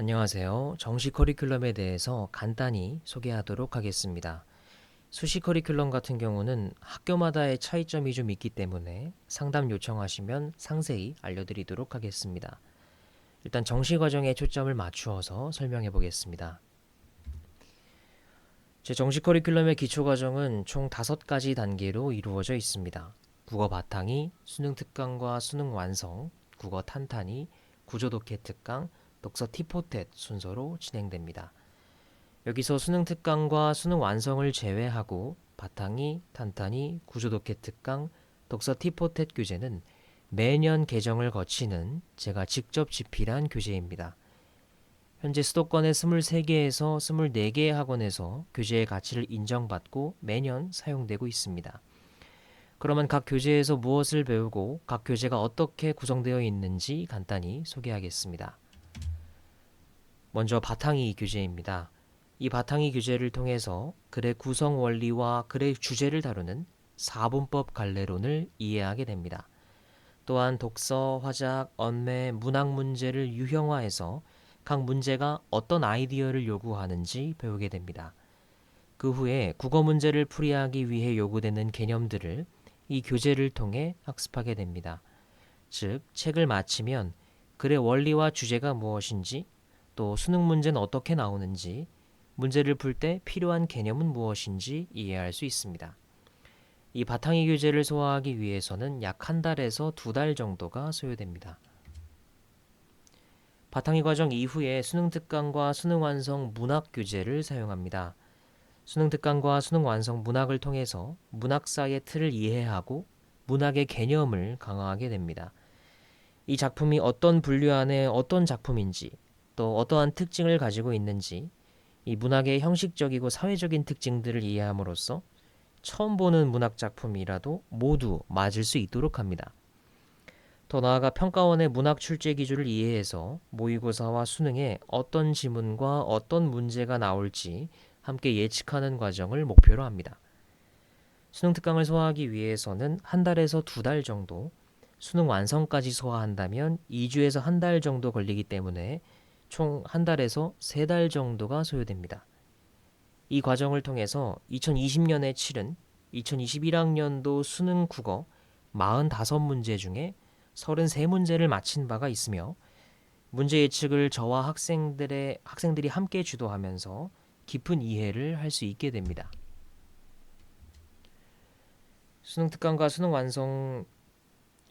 안녕하세요. 정시 커리큘럼에 대해서 간단히 소개하도록 하겠습니다. 수시 커리큘럼 같은 경우는 학교마다의 차이점이 좀 있기 때문에 상담 요청하시면 상세히 알려드리도록 하겠습니다. 일단 정시 과정에 초점을 맞추어서 설명해 보겠습니다. 제 정시 커리큘럼의 기초 과정은 총 5가지 단계로 이루어져 있습니다. 국어 바탕이, 수능 특강과 수능 완성, 국어 탄탄이, 구조 독해 특강, 독서 티포텟 순서로 진행됩니다. 여기서 수능 특강과 수능 완성을 제외하고 바탕이, 탄탄이, 구조 독해 특강, 독서 티포텟 교재는 매년 개정을 거치는 제가 직접 집필한 교재입니다. 현재 수도권의 23개에서 24개의 학원에서 교재의 가치를 인정받고 매년 사용되고 있습니다. 그러면 각 교재에서 무엇을 배우고 각 교재가 어떻게 구성되어 있는지 간단히 소개하겠습니다. 먼저 바탕이 교재입니다. 이 바탕이 교재를 통해서 글의 구성 원리와 글의 주제를 다루는 사분법 갈래론을 이해하게 됩니다. 또한 독서, 화작, 언매, 문학 문제를 유형화해서 각 문제가 어떤 아이디어를 요구하는지 배우게 됩니다. 그 후에 국어 문제를 풀이하기 위해 요구되는 개념들을 이 교재를 통해 학습하게 됩니다. 즉, 책을 마치면 글의 원리와 주제가 무엇인지, 또 수능 문제는 어떻게 나오는지, 문제를 풀 때 필요한 개념은 무엇인지 이해할 수 있습니다. 이 바탕이 교재를 소화하기 위해서는 약 한 달에서 2달 정도가 소요됩니다. 바탕이 과정 이후에 수능 특강과 수능 완성 문학 교재를 사용합니다. 수능 특강과 수능 완성 문학을 통해서 문학사의 틀을 이해하고 문학의 개념을 강화하게 됩니다. 이 작품이 어떤 분류 안에 어떤 작품인지, 또 어떠한 특징을 가지고 있는지, 이 문학의 형식적이고 사회적인 특징들을 이해함으로써 처음 보는 문학 작품이라도 모두 맞을 수 있도록 합니다. 더 나아가 평가원의 문학 출제 기준을 이해해서 모의고사와 수능에 어떤 지문과 어떤 문제가 나올지 함께 예측하는 과정을 목표로 합니다. 수능 특강을 소화하기 위해서는 한 달에서 2달 정도, 수능 완성까지 소화한다면 2주에서 한 달 정도 걸리기 때문에 총 한 달에서 3달 정도가 소요됩니다. 이 과정을 통해서 2020년에 치른 2021학년도 수능 국어 45문제 중에 33문제를 마친 바가 있으며 문제 예측을 저와 학생들이 함께 주도하면서 깊은 이해를 할 수 있게 됩니다. 수능 특강과 수능 완성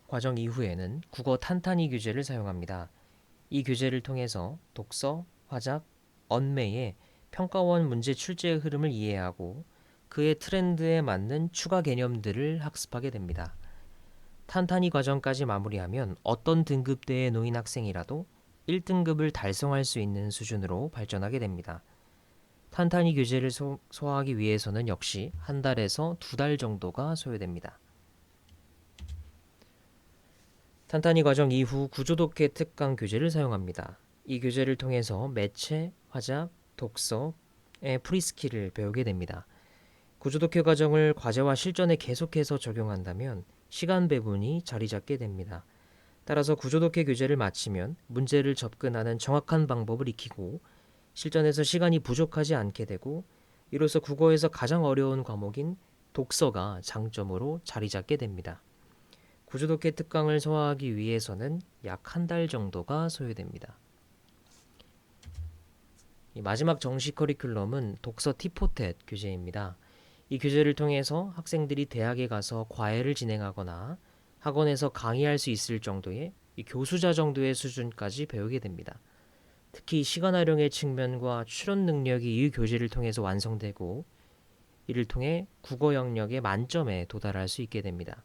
과정 이후에는 국어 탄탄이 교재를 사용합니다. 이 교재를 통해서 독서, 화작, 언매의 평가원 문제 출제의 흐름을 이해하고 그의 트렌드에 맞는 추가 개념들을 학습하게 됩니다. 탄탄이 과정까지 마무리하면 어떤 등급대에 놓인 학생이라도 1등급을 달성할 수 있는 수준으로 발전하게 됩니다. 탄탄이 교재를 소화하기 위해서는 역시 한 달에서 2달 정도가 소요됩니다. 탄탄이 과정 이후 구조독해 특강 교재를 사용합니다. 이 교재를 통해서 매체, 화작, 독서의 프리스킬을 배우게 됩니다. 구조독해 과정을 과제와 실전에 계속해서 적용한다면 시간 배분이 자리 잡게 됩니다. 따라서 구조독해 교재를 마치면 문제를 접근하는 정확한 방법을 익히고 실전에서 시간이 부족하지 않게 되고 이로써 국어에서 가장 어려운 과목인 독서가 장점으로 자리 잡게 됩니다. 구조독해 특강을 소화하기 위해서는 약 한 달 정도가 소요됩니다. 마지막 정식 커리큘럼은 독서 티포텟 교재입니다. 이 교재를 통해서 학생들이 대학에 가서 과외를 진행하거나 학원에서 강의할 수 있을 정도의 교수자 정도의 수준까지 배우게 됩니다. 특히 시간 활용의 측면과 추론 능력이 이 교재를 통해서 완성되고 이를 통해 국어 영역의 만점에 도달할 수 있게 됩니다.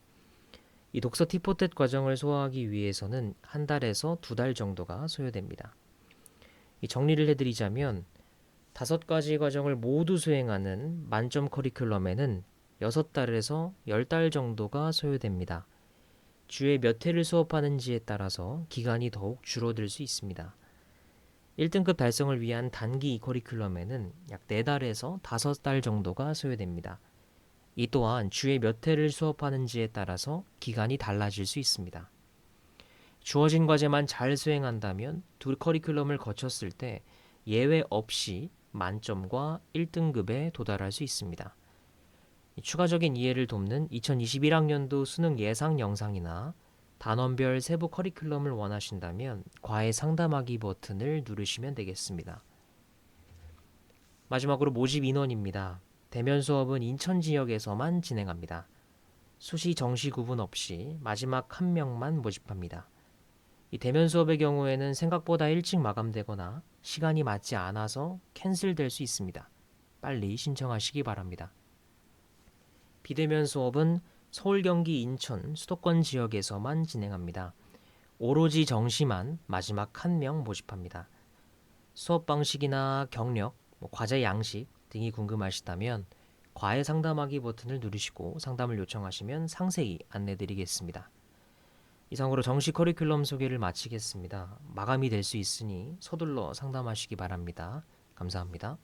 이 독서 티포텟 과정을 소화하기 위해서는 한 달에서 2달 정도가 소요됩니다. 이 정리를 해드리자면 5가지 과정을 모두 수행하는 만점 커리큘럼에는 6달에서 10달 정도가 소요됩니다. 주에 몇 회를 수업하는지에 따라서 기간이 더욱 줄어들 수 있습니다. 1등급 달성을 위한 단기 커리큘럼에는 약 4달에서 5달 정도가 소요됩니다. 이 또한 주에 몇 회를 수업하는지에 따라서 기간이 달라질 수 있습니다. 주어진 과제만 잘 수행한다면 두 커리큘럼을 거쳤을 때 예외 없이 만점과 1등급에 도달할 수 있습니다. 추가적인 이해를 돕는 2021학년도 수능 예상 영상이나 단원별 세부 커리큘럼을 원하신다면 과외 상담하기 버튼을 누르시면 되겠습니다. 마지막으로 모집 인원입니다. 대면 수업은 인천 지역에서만 진행합니다. 수시 정시 구분 없이 마지막 한 명만 모집합니다. 이 대면 수업의 경우에는 생각보다 일찍 마감되거나 시간이 맞지 않아서 캔슬될 수 있습니다. 빨리 신청하시기 바랍니다. 비대면 수업은 서울, 경기, 인천, 수도권 지역에서만 진행합니다. 오로지 정시만 마지막 한 명 모집합니다. 수업 방식이나 경력, 과제 양식 등이 궁금하시다면 과외 상담하기 버튼을 누르시고 상담을 요청하시면 상세히 안내드리겠습니다. 이상으로 정식 커리큘럼 소개를 마치겠습니다. 마감이 될 수 있으니 서둘러 상담하시기 바랍니다. 감사합니다.